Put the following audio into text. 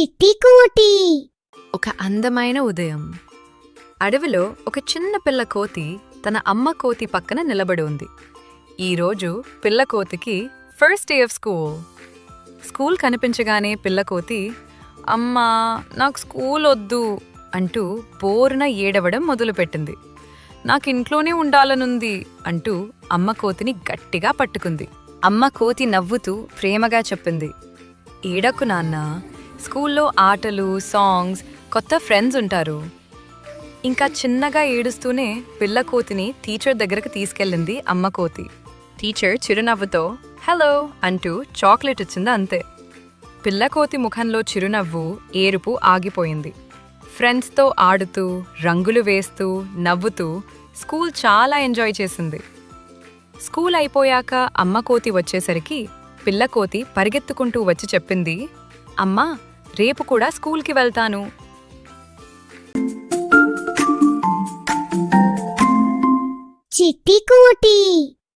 చిట్టికోటి. ఒక అందమైన ఉదయం. అడవిలో ఒక చిన్న పిల్ల కోతి తన అమ్మ కోతి పక్కన నిలబడి ఉంది. ఈరోజు పిల్ల కోతికి first day of school. School కనిపించగానే పిల్ల కోతి, అమ్మా నాకు స్కూల్ వద్దు అంటూ బోరున ఏడవడం మొదలుపెట్టింది. నాకింట్లోనే ఉండాలనుంది అంటూ అమ్మ కోతిని గట్టిగా పట్టుకుంది. అమ్మ కోతి నవ్వుతూ ప్రేమగా చెప్పింది, ఏడకు నాన్న, స్కూల్లో ఆటలు, సాంగ్స్, కొత్త ఫ్రెండ్స్ ఉంటారు. ఇంకా చిన్నగా ఏడుస్తూనే పిల్ల కోతిని టీచర్ దగ్గరకు తీసుకెళ్ళింది అమ్మ కోతి. టీచర్ చిరునవ్వుతో హలో అంటూ చాక్లెట్ ఇచ్చింది అంతే. పిల్ల కోతి ముఖంలో చిరునవ్వు, ఏరుపు ఆగిపోయింది. ఫ్రెండ్స్తో ఆడుతూ, రంగులు వేస్తూ, నవ్వుతూ స్కూల్ చాలా ఎంజాయ్ చేసింది. స్కూల్ అయిపోయాక అమ్మ కోతి వచ్చేసరికి పిల్ల కోతి పరిగెత్తుకుంటూ వచ్చి చెప్పింది, అమ్మా రేపు కూడా స్కూల్కి వెళ్తాను. చిట్టికోటి.